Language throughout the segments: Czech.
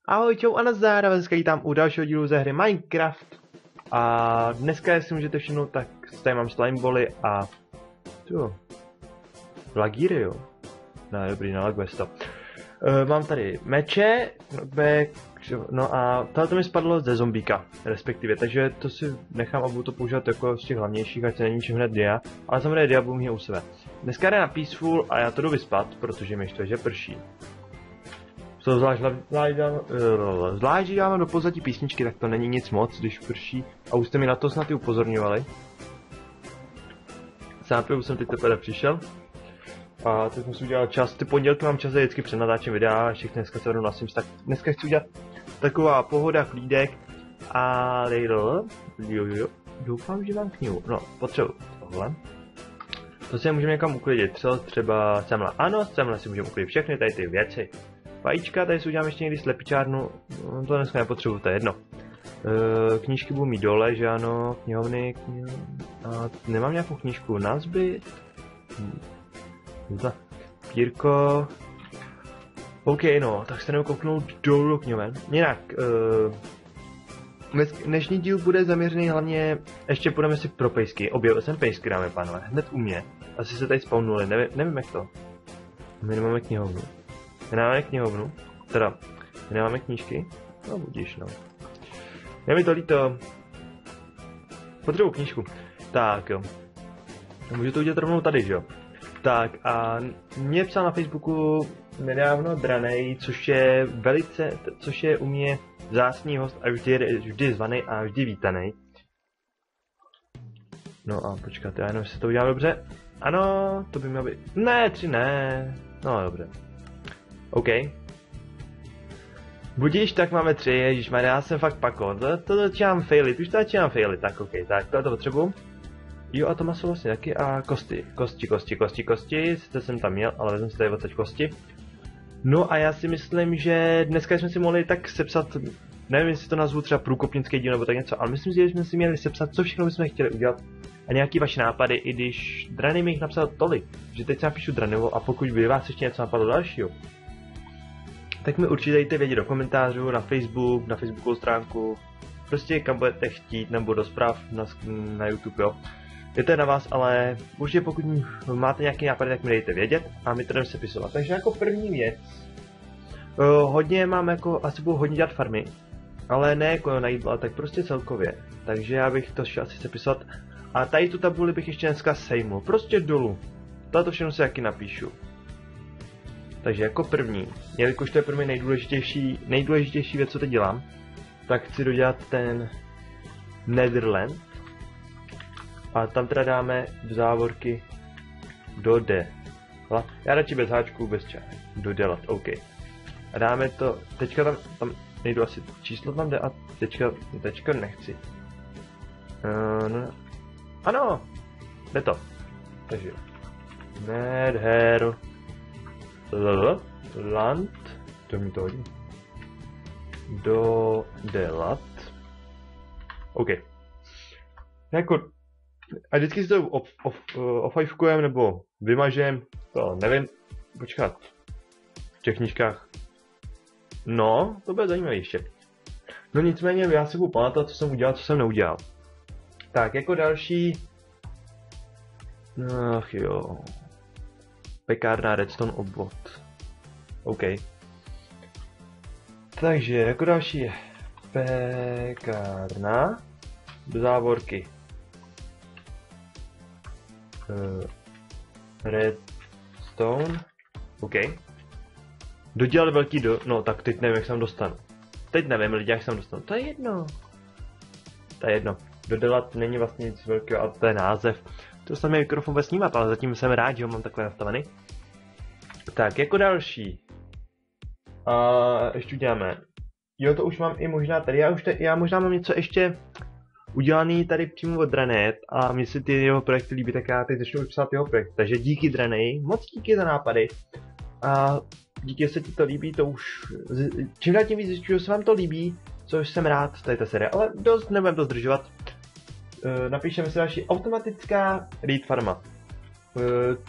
Ahoj, čau a nazdar, a dneska vítám u dalšího dílu ze hry Minecraft. A dneska, jestli můžete všimnout, tak tady mám slimebally a... Jo. Lagíry, jo. No, dobrý, nalaguje to. Mám tady meče, knockback, no a tohle mi spadlo ze zombíka, respektive, takže to si nechám a budu to používat jako z těch hlavnějších, ať se neníčím hned dia, ale samozřejmě dia budu mít u sebe. Dneska jde na Peaceful a já to jdu vyspat, protože mi štve, že prší. Co zvlášť dáme do pozadí písničky, tak to není nic moc, když prší. A už jste mi na to snad i upozorňovali. Sám jsem teď teprve přišel. A teď musím udělat čas. Ty pondělky mám čas vždycky před natáčím videa, ještě dneska se na Sims, tak dneska chci udělat taková pohoda, klídek. A jo. Doufám, že mám knihu. No, potřebuji tohle. To si můžeme někam uklidit, třeba semla. Ano, semla si můžeme uklidit všechny tady ty věci. Vajíčka, tady si udělám ještě někdy slepičárnu, no, to dneska nepotřebuji, to je jedno. Knížky budu mít dole, že ano, knihovny, a nemám nějakou knížku, nazbyt. Pírko. OK, no, tak se jdeme kouknout dolů do knihoven. Jinak, dnešní díl bude zaměřený hlavně, ještě půjdeme si pro pejsky, objevil jsem pejsky, dáme pánové, hned u mě. Asi se tady spawnuli, nevím jak to. My nemáme knihovnu. Nemáme knihovnu, teda, nemáme knížky, no budíš, no. Je mi to líto. Potřebuji knížku. Tak jo. Můžu to udělat rovnou tady, že jo? Tak a mě psal na Facebooku nedávno Dranej, což je u mě vzácný host a vždy zvaný a vždy vítaný. No a počkat, já jenom, jestli to udělám dobře. Ano, to by mělo být. Ne, 3 ne. No dobře. OK. Budíš, tak máme 3, ježišmarja, já jsem fakt pako, to začínám failit, už to začínám failit, tak OK, tak to potřebuji. Jo a to maso vlastně taky a kosti, sice jsem tam měl, ale vezmu si tady odsaď kosti. No a já si myslím, že dneska jsme si mohli tak sepsat, nevím jestli to nazvu třeba průkopnický díl nebo tak něco, ale myslím si, že jsme si měli sepsat, co všechno bychom chtěli udělat. A nějaký vaše nápady, i když Drany mi jich napsal tolik, že teď se napíšu Dranovo a pokud by vás ještě něco napadlo dalšího, tak mi určitě dejte vědět do komentářů, na Facebookovou stránku, prostě kam budete chtít, nebo do zpráv na YouTube, jo. Je to na vás, ale určitě pokud máte nějaký nápady, tak mi dejte vědět a my to jdeme sepisovat. Takže jako první věc, hodně mám jako, asi budu hodně dělat farmy, ale ne jako na jídlo, ale tak prostě celkově. Takže já bych to šel asi sepisovat. A tady tu tabuli bych ještě dneska sejmul, prostě dolů. Toto všechno si taky napíšu. Takže jako první, jelikož to je pro mě nejdůležitější věc, co teď dělám, tak chci dodělat ten Netherland. A tam teda dáme v závorky dodělat. Já radši bez háčků, bez čáry. Dodělat, OK. A dáme to, teďka tam nejdu asi, číslo tam jde a teďka nechci. No. Ano, jde to. Takže Netherland, to mi to hodí. Dodělat. OK. Jako, a vždycky si to ofajfkujem nebo vymažem, to nevím, počkat, v těch knížkách. No, to bude zajímavé ještě. No nicméně já si budu pamatovat, co jsem udělal, co jsem neudělal. Tak, jako další... Ach jo... Pekárna redstone obvod. OK. Takže, jako další je... Pekárna... Do závorky. Redstone. OK. Dodělali velký no tak teď nevím, jak se tam dostanu. Teď nevím lidi, jak se tam dostanu. To je jedno. Dodělat není vlastně nic velkého, ale to je název. To jsem měl mikrofon bez snímat, ale zatím jsem rád, že ho mám takhle nastavený. Tak, jako další. A ještě uděláme. Jo, to už mám i možná tady. Já možná mám něco ještě udělaný tady přímo od Dranet a mně se ty jeho projekty líbí, tak já teď začnu psát jeho projekt. Takže díky Dranej, moc díky za nápady. A díky, jestli ti to líbí, to už... Čím dál tím víc zjišťuju, že se vám to líbí, což jsem rád v této série, ale dost nebudem to zdržovat. Napíšeme si další automatická read farma.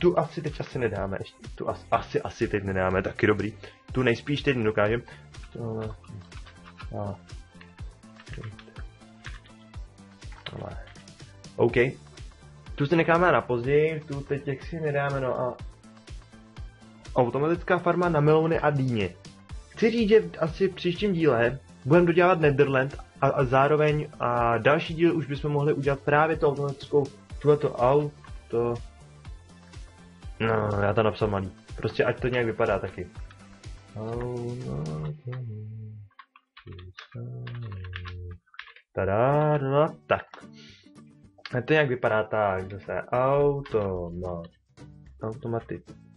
Tu asi nedáme, ještě. Tu asi teď nedáme, taky dobrý. Tu nejspíš teď nedokážem. tohle. A. Tohle. OK. Tu si necháme na později, tu teď jak si nedáme, no a... Automatická farma na melouny a dýně. Chci říct, že asi v příštím díle budeme dodělat Netherland a zároveň a další díl už bychom mohli udělat právě tu automatickou, tuhleto auto... No, já to napsal malý. Prostě ať to nějak vypadá taky. Tada, tak. Ať to nějak vypadá tak, zase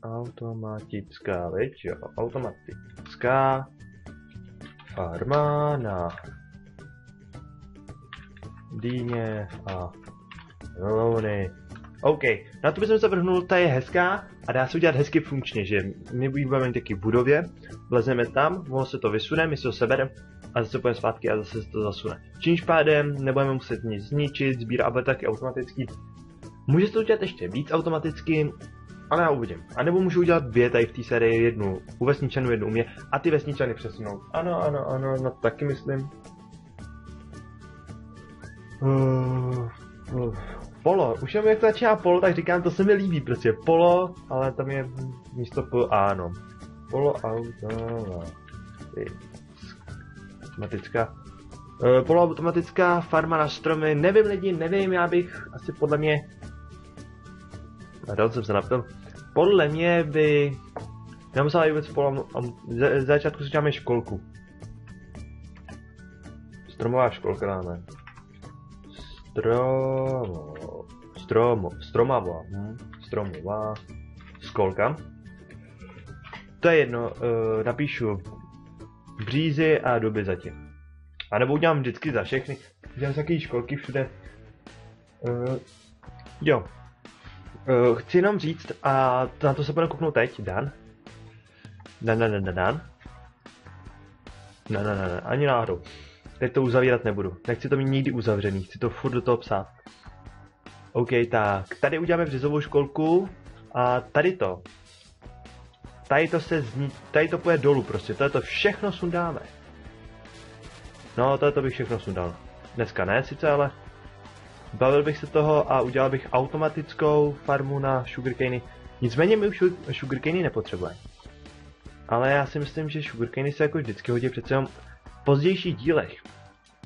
automatická, viď jo, automatická farma na dýně a melouny. OK, na to bych se vrhnul, ta je hezká a dá se udělat hezky funkčně, že my budeme taky v budově, vlezeme tam, ono se to vysune, my se to sebereme a zase půjdeme zpátky a zase se to zasune. Čímž pádem nebudeme muset nic zničit, sbírat a bude taky automaticky. Může se to udělat ještě víc automaticky, ale já uvidím. A nebo můžu udělat dvě tady v té sérii, jednu u vesničanů, jednu u mě a ty vesničany přesunout. Ano, no taky myslím. Polo, už jenom jak to začíná polo, tak říkám, to se mi líbí prostě, polo, ale tam je místo p, ano. Polo automatická farma na stromy, nevím lidi, nevím, já bych asi podle mě, jsem se napil, podle mě by, nemusela jít vůbec polo, z začátku si děláme školku. Stromová školka dáme. Stromová školka. To je jedno, napíšu břízy a duby zatím. A nebo udělám vždycky za všechny. Udělám takové školky všude. Jo. Chci jenom říct, a na to se budeme kouknout teď, Dan. Ani náhodou. Teď to uzavírat nebudu. Nechci to mít nikdy uzavřený, chci to furt do toho psát. OK, tak. Tady uděláme březovou školku. A tady to. Tady to půjde dolů prostě. To všechno sundáme. No, to bych všechno sundal. Dneska ne sice, ale... Bavil bych se toho a udělal bych automatickou farmu na sugarcany. Nicméně my už sugarcany nepotřebujeme. Ale já si myslím, že sugarcany se jako vždycky hodí přece jenom v pozdějších dílech.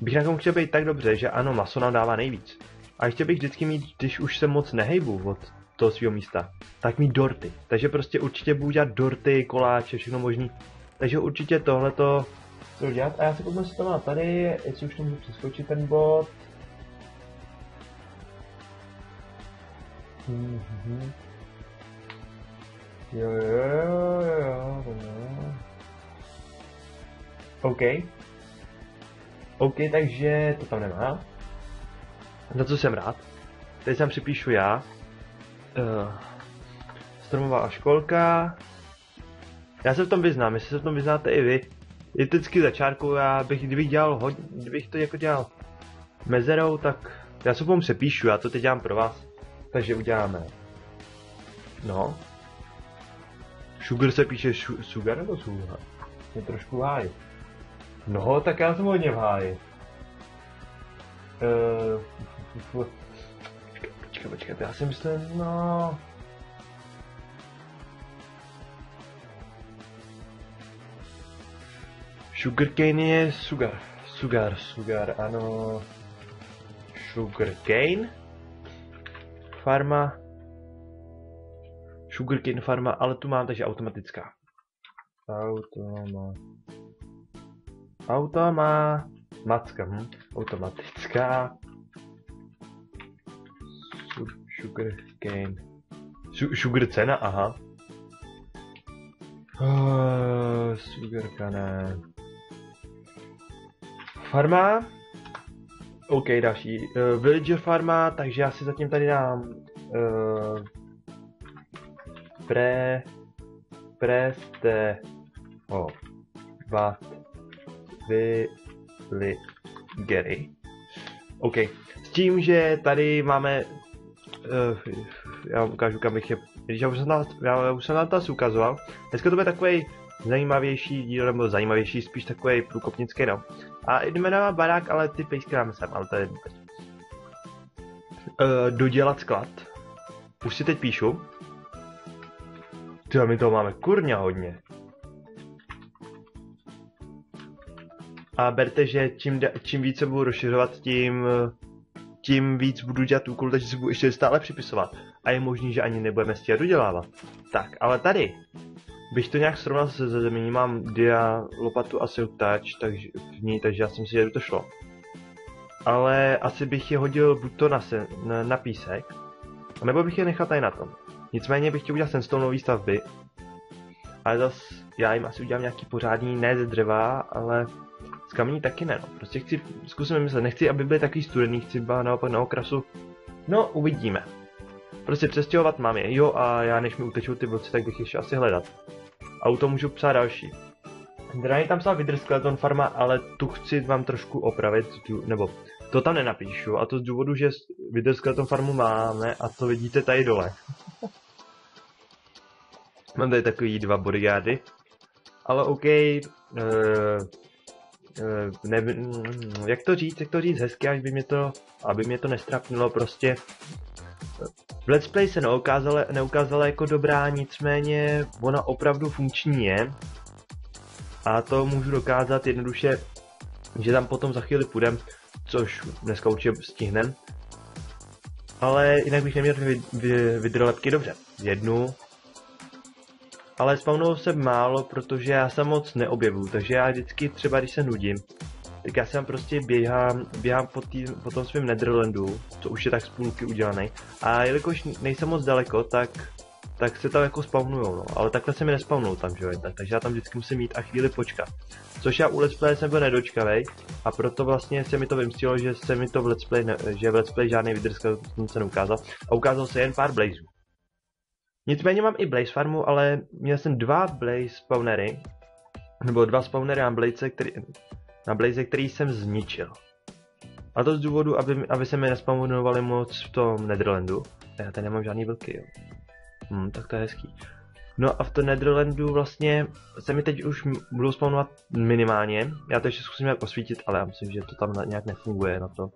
Bych na tom chtěl být tak dobře, že ano, maso nám dává nejvíc. A chtěl bych vždycky mít, když už se moc nehejbu od toho svého místa, tak mít dorty. Takže prostě určitě budu dělat dorty, koláče, všechno možný. Takže určitě tohleto chci dělat. A já si kouknu si to má tady, jestli už to můžu přeskočit ten bod. Jo. OK, takže to tam nemá. Za co jsem rád. Teď sem připíšu já. Stromová školka. Já se v tom vyznám, jestli se v tom vyznáte i vy. Je to vždycky začátku, kdybych to jako dělal mezerou, tak já se v tom přepíšu, já to teď dělám pro vás. Takže uděláme. No. Sugar se píše sugar nebo sugar? Je trošku v háji. No, tak já jsem hodně v háji. Počkej, já si myslím, no... Sugarcane je sugar, ano... Sugarcane? Farma... Sugarcane farma, ale tu mám, takže automatická. Automatická. Sugarcane. Sugar cena, aha. Sugarcane. Farma. OK, další. Villager farma, takže já si zatím tady dám Villegery. OK. S tím, že tady máme já vám ukážu, kam bych je... Já už jsem nám to asi ukazoval. Dneska to bude takový zajímavější díl, nebo zajímavější, spíš takový průkopnický, no. A jdeme na barák, ale ty pejsky dáme sem, ale to je... dodělat sklad. Už si teď píšu. Tyjo, my toho máme kurňa hodně. A berte, že čím víc se budu rozšiřovat, tím víc budu dělat úkol, takže si budu ještě stále připisovat. A je možný, že ani nebudeme stíhat dodělávat. Tak, ale tady bych to nějak srovnal se zemí, mám dia, lopatu a siltač, takže já jsem si, že to šlo. Ale asi bych je hodil buď to na písek, nebo bych je nechal tady na tom. Nicméně bych chtěl udělat sandstoneové stavby. Ale zase já jim asi udělám nějaký pořádný, ne ze dřeva, ale z kamení taky ne, no. Prostě zkusím myslet, nechci, aby byly takový studený, chci naopak na okrasu. No, uvidíme. Prostě přestěhovat mám je, jo, a já než mi utečou ty vlci, tak bych ještě asi hledat. Auto můžu psát další. Drahý tam psal Wither Skeleton Farma, ale tu chci vám trošku opravit, nebo to tam nenapíšu, a to z důvodu, že Wither Skeleton Farmu máme a to vidíte tady dole. Mám tady takový 2 bodyguardy, ale OK, jak to říct hezky, aby mě to nestrapnilo, prostě v Let's Play se neukázala jako dobrá, nicméně ona opravdu funkční je. A to můžu dokázat jednoduše, že tam potom za chvíli půjdem, což dneska určitě stihnem. Ale jinak bych neměl vydrolepky, dobře, 1. Ale spawnulo se málo, protože já se moc neobjevuju, takže já vždycky třeba, když se nudím, tak já jsem prostě běhám po tom svém Netherlandu, co už je tak z půlky udělaný. A jelikož nejsem moc daleko, tak se tam jako spawnujou, no. Ale takhle se mi nespawnují tam, že jo, takže já tam vždycky musím jít a chvíli počkat. Což já u Let's Play jsem byl nedočkavej, a proto vlastně se mi to vymstilo, že se mi to v Let's Play, že v Let's Play žádný Wither Skeleton se neukázal. A ukázal se jen pár blazů. Nicméně mám i blaze farmu, ale měl jsem 2 blaze spawnery, nebo 2 spawnery na blaze, který jsem zničil. A to z důvodu, aby se mi nespawnovali moc v tom Netherlandu. Já tady nemám žádný vlky, jo. Tak to je hezký. No a v tom Netherlandu vlastně se mi teď už budou spawnovat minimálně. Já to ještě zkusím nějak osvítit, ale já myslím, že to tam nějak nefunguje na to.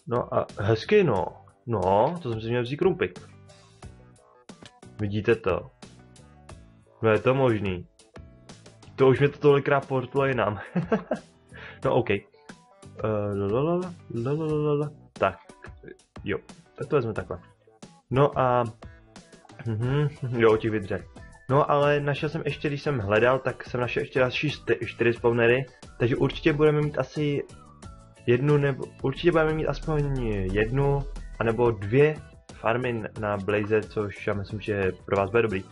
No a hezky, no. No, to jsem si měl vzít krumpik. Vidíte to? No je to možný. To už mě to tolikrát portlo jinam. No OK. Tak. Jo. Tak to vezmu takhle. No a... jo, těch vydře. No ale našel jsem ještě, když jsem hledal, tak jsem našel ještě další 4 spawnery. Takže určitě budeme mít asi určitě budeme mít aspoň 1 anebo 2 farmy na blaze, což já myslím, že pro vás bude dobrý.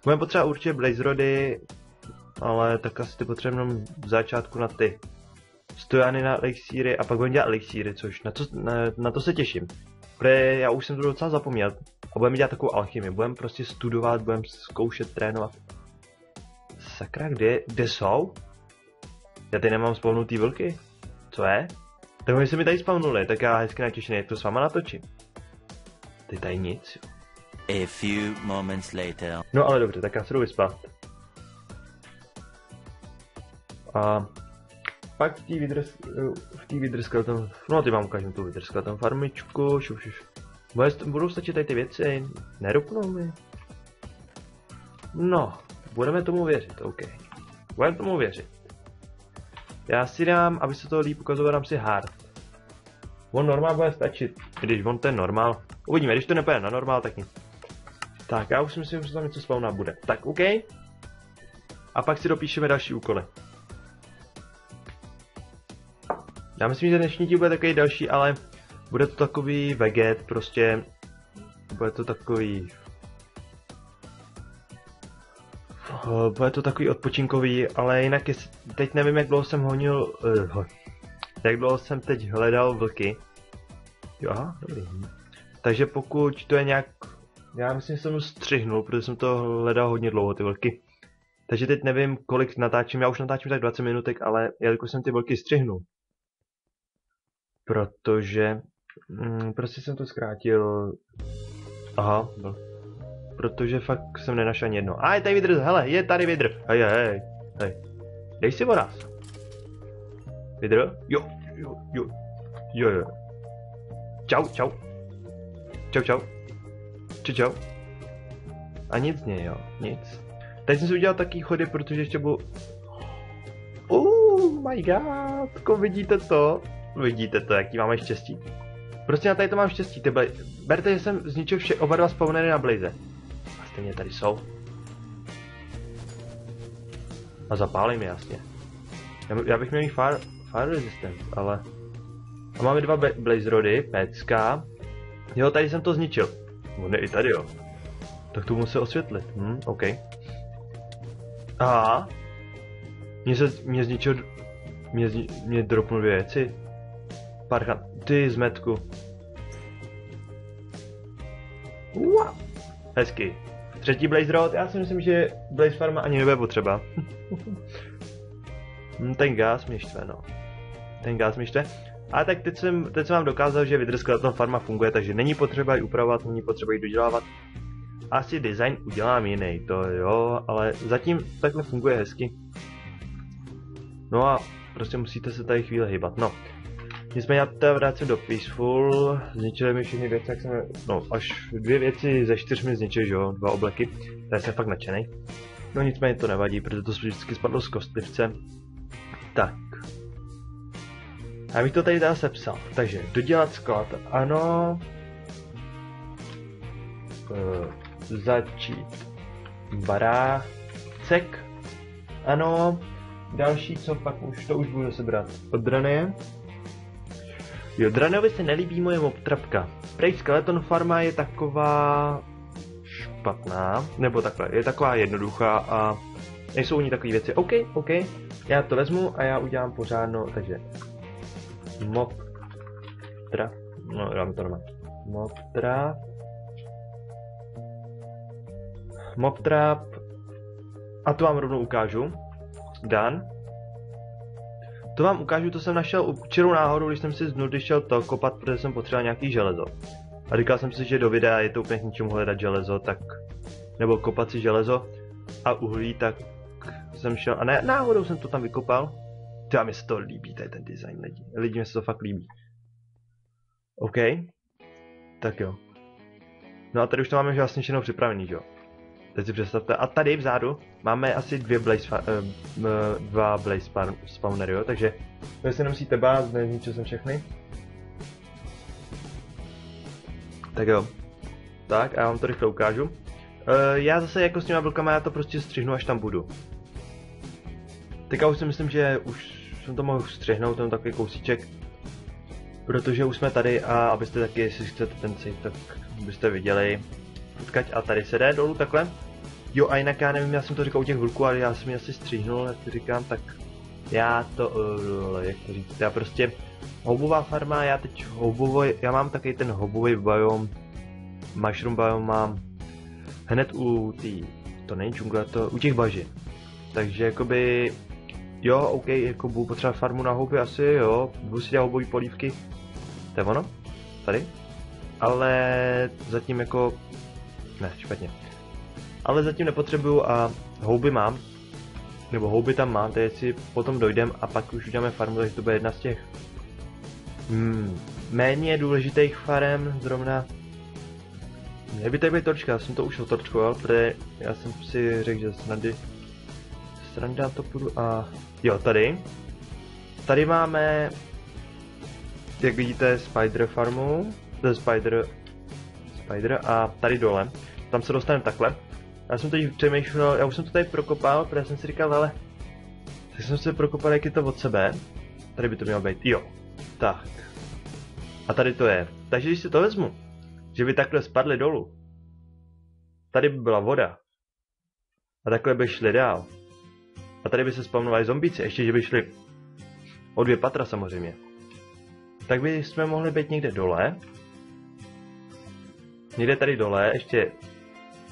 Budeme potřebovat určitě blaze rody, ale tak asi ty potřebujeme v začátku na ty stojany na elixíry a pak budeme dělat elixíry, což na to se těším. Protože já už jsem to docela zapomněl a budeme dělat takovou alchymii, budeme prostě studovat, budeme zkoušet, trénovat. Sakra, kde jsou? Já tady nemám spawnutý vlky. Co je? Tak oni se mi tady spawnuli, tak já hezky natěšený, jak to s váma natočím. Ty tady nic, jo. A few moments later. No ale dobře, tak já se jdu vyspat. A pak v té Wither Skeleton, no ty vám ukážu tu Wither Skeleton farmičku, budou stačit tady ty věci, nerupnou mi. No, budeme tomu věřit, OK. Budeme tomu věřit. Já si dám, aby se to líp ukazovalo, dám si hard. On normál bude stačit, když on ten normál. Uvidíme, když to nepůjde na normál, tak nic. Tak, já už si myslím, že tam něco spawná bude. Tak, OK. A pak si dopíšeme další úkoly. Já myslím, že dnešní díl bude takový další, ale bude to takový veget, prostě. Bude to takový... Bude to takový odpočinkový, ale jinak teď nevím, jak dlouho jsem honil... jak dlouho jsem teď hledal vlky. Jo, aha, dobrý. Takže pokud to je nějak... Já myslím, že jsem ho střihnul, protože jsem to hledal hodně dlouho, ty vlky. Takže teď nevím, kolik natáčím, já už natáčím tak 20 minutek, ale jelikož jsem ty vlky střihnul. Protože... prostě jsem to zkrátil... Aha, protože fakt jsem nenašel ani jedno. A je tady vidr, hele, je tady vidr. Hej. Dej si voraz. Vidr? Jo. Čau. Čau. A nic z něj, jo, nic. Teď jsem si udělal taky chody, protože ještě budu... My god, vidíte to? Vidíte to, jaký máme štěstí? Prostě na tady to mám štěstí, berte, že jsem zničil oba dva spawnery na Blaze. A stejně tady jsou. A zapálím je, jasně. Já bych měl mít fire resistance, ale... A máme dva Blaze rody, pecka. Jo, tady jsem to zničil. On je i tady, jo. Tak to musím osvětlit, OK. Aha. Mě zničil... Mě dropnul 2 věci. Parchan, ty zmetku. Wow. Hezky. 3. Blaze Rod, já si myslím, že Blaze Farma ani nebude potřeba. Ten gas mě štve, no. A tak teď jsem vám dokázal, že Wither Farma funguje, takže není potřeba ji upravovat, není potřeba ji dodělávat. Asi design udělám jiný, to jo, ale zatím takhle funguje hezky. No a prostě musíte se tady chvíli hýbat, no. Nicméně já teda vrátím do Peaceful, zničili mi všechny věci, jak jsem, no až 2 věci ze 4 mi zničili, že jo, 2 obleky, tady jsem fakt nadšenej. No nicméně to nevadí, protože to vždycky spadlo z kostlivce. Tak. Já bych to tady dál sepsal, takže dodělat sklad, ano. Začít barácek, ano. Další, co pak už, to už budu zase brát od Dranie. Jo, Draneovi se nelíbí moje mobtrapka. Prej Skeleton Farma je taková... špatná, nebo takhle, je taková jednoduchá a nejsou u ní takové věci. OK, já to vezmu a já udělám pořádno, takže... Mobtrap, no dáme to normálně. Mobtrap. A to vám rovnou ukážu. Dan. To vám ukážu, to jsem našel čirou náhodou, když jsem si z nudy šel to kopat, protože jsem potřeboval nějaký železo. A říkal jsem si, že do videa je to úplně k ničemu hledat železo, tak... Nebo kopat si železo a uhlí, tak jsem šel... A ne, náhodou jsem to tam vykopal. Třeba mi se to líbí, tady ten design lidí. Lidi mi se to fakt líbí. OK. Tak jo. No a tady už to máme vlastně všechno připravený, jo. Teď si představte, a tady vzadu máme asi 2 Blaze spawnery, jo, takže vy se nemusíte bát, nezničil jsem všechny. Tak jo. Tak a já vám to rychle ukážu. Já zase jako s těma blokama, já to prostě střihnu, až tam budu. Teďka už si myslím, že už jsem to mohl střihnout, ten takový kousíček. Protože už jsme tady a abyste taky, jestli chcete ten cejt, tak byste viděli. A tady se jde dolů takhle. Jo a jinak já nevím, já jsem to říkal u těch vlků, ale já jsem ji asi stříhnul, jak to říkám, tak já to, jak to říct, já prostě houbová farma, já teď já mám taky ten houbový biom, mushroom biom mám hned u to není džungle, to u těch bažin. Takže jakoby, jo, OK, jako budu potřebovat farmu na houby asi, jo, budu si dělat houbový polívky, to je ono, tady, ale zatím jako, ne, špatně. Ale zatím nepotřebuju a houby mám, nebo houby tam mám, takže si potom dojdem a pak už uděláme farmu, takže to bude jedna z těch méně důležitých farem, zrovna. Měl by tady být torčka, já jsem to už otorčkoval, protože já jsem si řekl, že sranda to půjdu a jo, tady máme, jak vidíte, spider farmu, to je spider a tady dole, tam se dostaneme takhle. Já jsem teď přemýšlel, já už jsem to tady prokopal, protože jsem si říkal, ale... Tak jsem si prokopal, jak je to od sebe. Tady by to mělo být, jo. Tak. A tady to je. Takže když si to vezmu, že by takhle spadly dolů. Tady by byla voda. A takhle by šli dál. A tady by se spawnovali zombíci, ještě že by šli o 2 patra samozřejmě. Tak by jsme mohli být někde dole. Někde tady dole, ještě...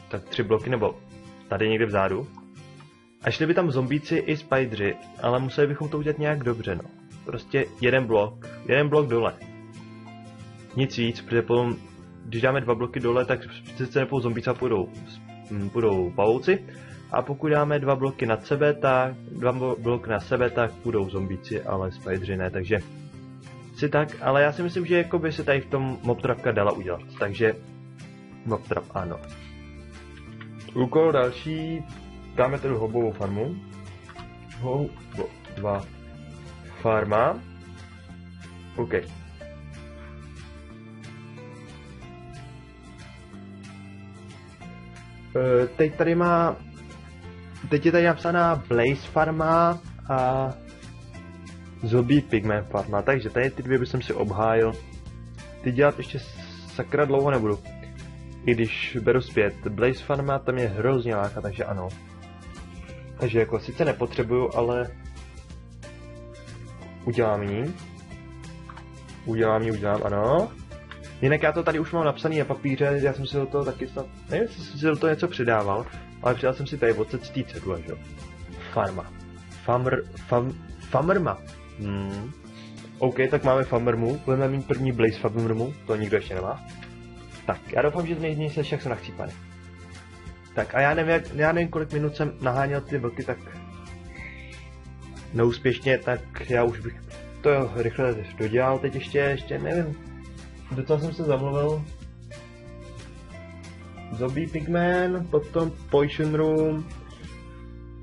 tak 3 bloky, nebo tady někde vzadu. A šli by tam zombíci i spideři, ale museli bychom to udělat nějak dobře, no. Prostě jeden blok dole. Nic víc, protože potom, když dáme 2 bloky dole, tak sice nepůjdou zombíci a půjdou půjdou pavouci. A pokud dáme 2 bloky nad sebe, tak 2 bloky na sebe, tak půjdou zombíci, ale spideři ne, takže si tak, ale já si myslím, že jako by se tady v tom mobtrapka dala udělat, takže mobtrap ano. Úkol další, dáme tady hobovou farmu. Hobová farma. OK. Teď je tady napsaná Blaze farma a Zombie Pigman farma, takže tady ty dvě bych si obhájil. Ty dělat ještě sakra dlouho nebudu. I když beru zpět, Blaze farma tam je hrozně láka, takže ano. Takže jako sice nepotřebuju, ale udělám ji, ano. Jinak já to tady už mám napsaný na papíře, já jsem si do toho taky snad, nevím, jestli jsem si do toho něco přidával, ale přidal jsem si tady odsec z té cedule, že jo. Farma. Farma. OK, tak máme farmu, budeme mít první Blaze farmu, to nikdo ještě nemá. Tak, já doufám, že nejméně se však jsou nachcípaný. Tak a já nevím, kolik minut jsem naháněl ty vlky, tak neúspěšně, tak já už bych to rychle dodělal, teď ještě nevím. Docela jsem se zamluvil. Zombie Pigman, potom Poison Room,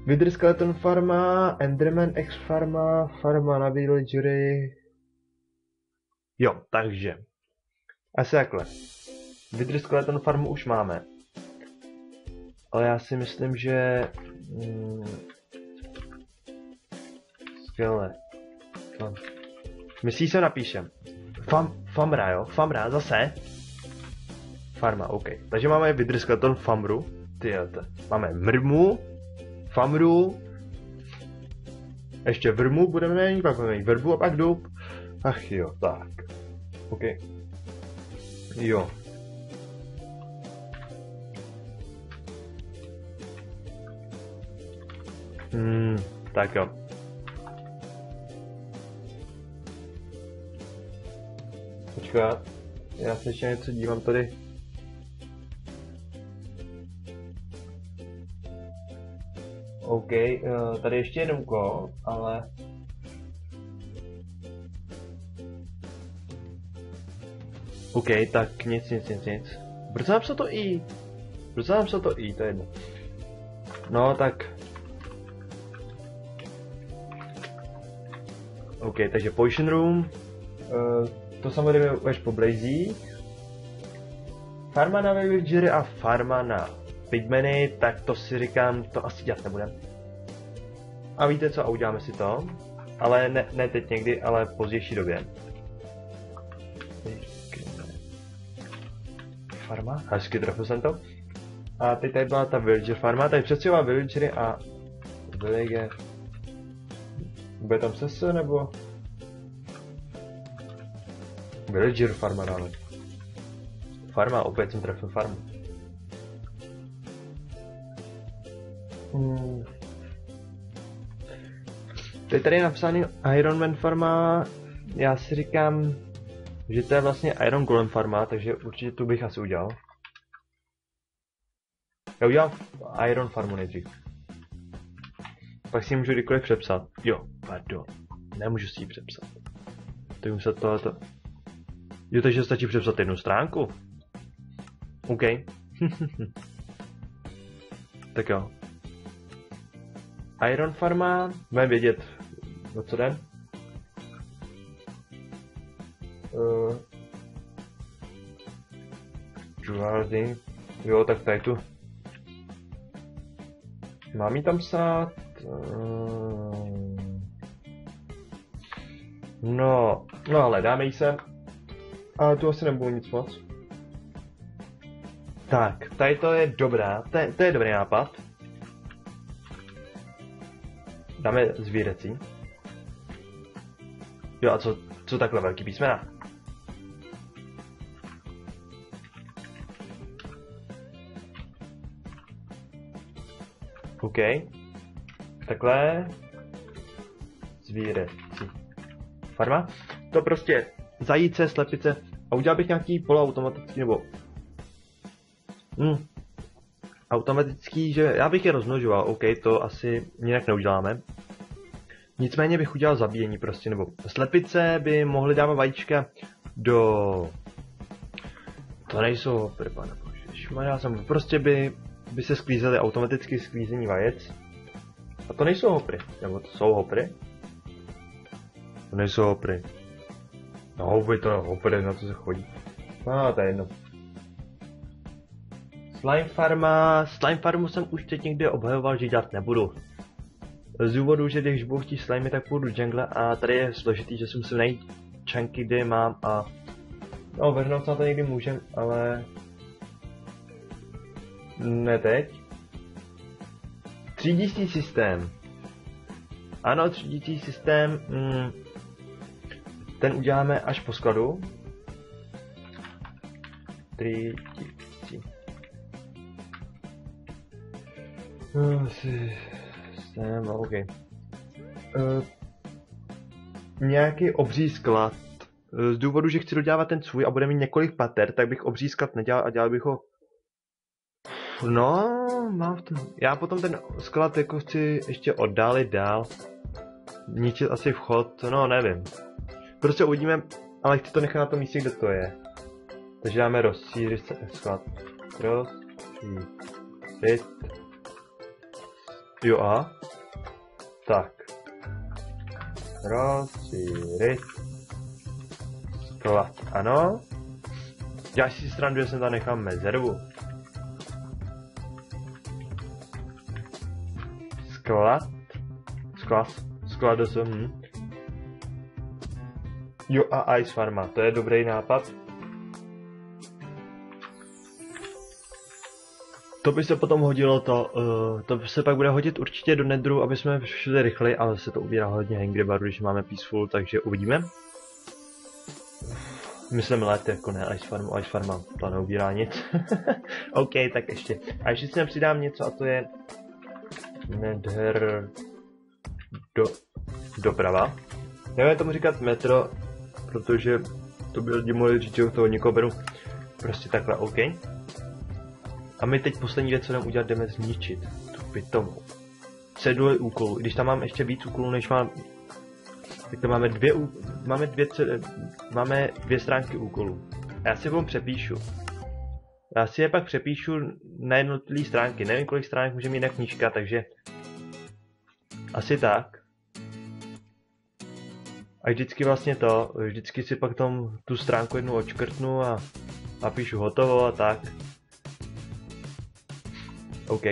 Wither Skeleton farma, Enderman X farma, farma na villagery. Jo, takže. Asi takhle. Wither Skeleton farmu už máme. Ale já si myslím, že... Skvěle. Myslí se napíšem. Famra, jo? Famra, zase. Farma, OK. Takže máme Wither Skeleton farmu. Máme mrmu. Famru. Ještě vrmu budeme mít, pak budeme mít vrbu a pak dub. Ach jo, tak. OK. Jo. Tak jo. Počkat. Já se ještě něco dívám tady. OK, tady ještě jeden úkol, ale... OK, tak nic. Proč jsem napsal to I? To je jedno. No, tak... OK, takže Poison Room. To samozřejmě budeš po blazích. Farma na villagery a farma na pigmeny, tak to si říkám, to asi dělat nebudem. A víte co, a uděláme si to. Ale ne teď někdy, ale v pozdější době. Farma, hezky trefil jsem to. A teď tady byla ta villager farma, tady přestěhovala villagery a... Villager... Bude tam sese, nebo... Villager farma dále. Farma, opět jsem trefil farmu. Teď tady je napsaný Iron Man farma, já si říkám, že to je vlastně Iron Golem farma, takže určitě tu bych asi udělal. Já udělám Iron farmu nejdřív. Pak si ji můžu kdykoliv přepsat. Jo, pardon, nemůžu si ji přepsat. To je muset tohleto. Jo, takže stačí přepsat jednu stránku. OK. Tak jo. Iron farma, budeme vědět, o co jde. Juvarding. Jo, tak tady tu. Mám jí tam psát? No ale dáme jí sem. Ale tu asi nebudu nic moc. Tak, tady to je dobrá, to je dobrý nápad. Dáme zvířecí. Jo, a co takhle velký písmena? OK. Takhle. Zvířecí. Farma. To prostě zajíce, slepice. A udělal bych nějaký poloautomatický nebo... automatický, že já bych je rozmnožoval, OK, to asi jinak neuděláme. Nicméně bych udělal zabíjení prostě, nebo slepice by mohly dávat vajíčka do... To nejsou hopry, pane bože, prostě by se sklízely automaticky sklízení vajec. A to nejsou hopry, nebo to jsou hopry? To nejsou hopry. No houby to hopry, na to se chodí. No, to je jedno. Slime farmu jsem už teď někde obhajoval, že dělat nebudu. Z důvodu, že když budu chtít slimy, tak půjdu do jungle a tady je složitý, že si musím najít čanky, kde je mám a... No, vrhnout se na to někdy můžem, ale... Ne teď. Třídící systém. Ano, třídící systém, ten uděláme až po skladu. Třídící. Systém, OK. Nějaký obří sklad. Z důvodu, že chci dodělávat ten svůj a bude mít několik pater, tak bych obří sklad nedělal a dělal bych ho... No, mám v tom... Já potom ten sklad jako chci ještě oddálit dál. Ničit asi vchod, no nevím. Prostě uvidíme, ale chci to nechat na tom místě, kde to je. Takže dáme rozšířit sklad. Rozšířit. Jo a? Tak. Rozšířit. Sklad, ano. Já si srandu, že jsem tam nechal mezervu. Sklad jsem. Jo a Ice Farma, to je dobrý nápad. To by se potom hodilo to se pak bude hodit určitě do Netheru, aby jsme šli rychleji, ale se to ubírá hodně Angry Birdu, když máme Peaceful, takže uvidíme. Myslím let, jako ne Ice Farma, to neubírá nic. OK, tak ještě. A ještě si přidám něco a to je Nether doprava. Nevím tomu říkat metro, protože to by lidi mohli říct, že toho někoho beru. Prostě takhle, OK. A my teď poslední věc, co jdeme udělat, jdeme zničit tu pitomu. Cedule úkolů. Když tam mám ještě víc úkolů, než mám... Tak to máme dvě stránky úkolů. A já si je přepíšu. Já si je pak přepíšu na jednotlivé stránky. Nevím, kolik stránek může mít na knížka, takže... Asi tak. A vždycky vlastně vždycky si pak tu stránku jednu odškrtnu a napíšu hotovo a tak. OK.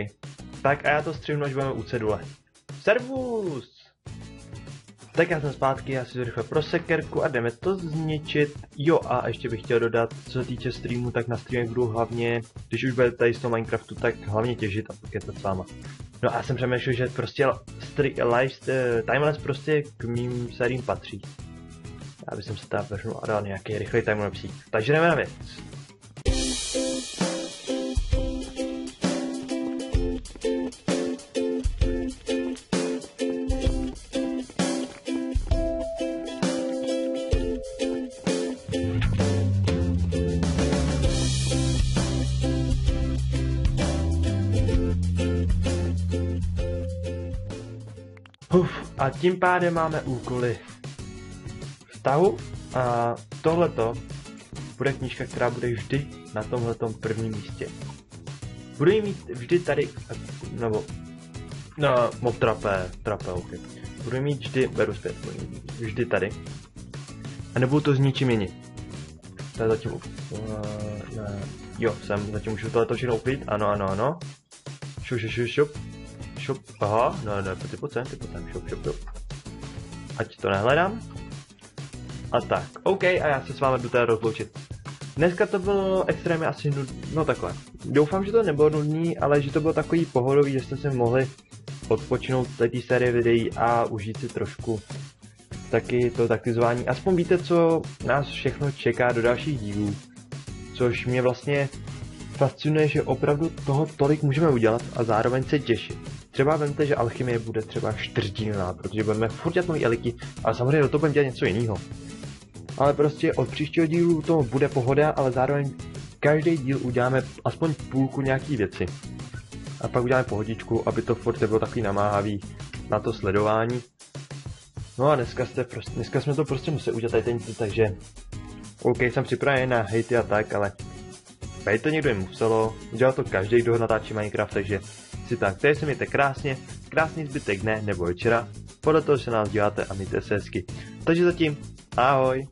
Tak a já to střihnu, až budeme u cedule. Servus! Tak já jsem zpátky, já si to rychle pro sekerku a jdeme to zničit. Jo a ještě bych chtěl dodat, co se týče streamu, tak na streamu budu hlavně, když už budete tady z toho Minecraftu, tak hlavně těžit a pokecat s váma. No a já jsem přemýšlel, že prostě timelapse prostě k mým sériím patří. Já bych se tam vrhnul a dal nějaký rychlej timelapse. Takže jdeme na věc. A tím pádem máme úkoly vztahu a tohleto bude knížka, která bude vždy na tomhletom prvním místě. Budu ji mít vždy tady, nebo no, mob trape, ok. Budu ji mít vždy, beru zpět, vždy tady. A nebudu to s ničím měnit. To je zatím jo, jsem zatím můžu tohleto všechno uklid, ano. Šup, aha, no, ty pojď sem, šup. Ať to nehledám. A tak, OK, a já se s vámi jdu teda rozloučit. Dneska to bylo extrémně asi nudný, no takhle. Doufám, že to nebylo nudný, ale že to bylo takový pohodový, že jste si mohli odpočinout z té série videí a užít si trošku taky to taktizování. Aspoň víte, co nás všechno čeká do dalších dílů, což mě vlastně fascinuje, že opravdu toho tolik můžeme udělat a zároveň se těšit. Třeba vemte, že alchymie bude třeba 4dílná, protože budeme furt dělat nový eliky, ale samozřejmě do toho budeme dělat něco jiného. Ale prostě od příštího dílu to bude pohoda, ale zároveň každý díl uděláme aspoň půlku nějaký věci. a pak uděláme pohodičku, aby to furt nebylo takový namáhavý na to sledování. No a dneska jsme to prostě museli udělat tady ten, takže OK, jsem připravený na hejty a tak, ale tady to někdo jim muselo, udělat to každý, kdo natáčí Minecraft, takže si tak, tady se mějte krásně, krásný zbytek dne nebo večera, podle toho, že se nás díváte a mějte se hezky. Takže zatím, ahoj!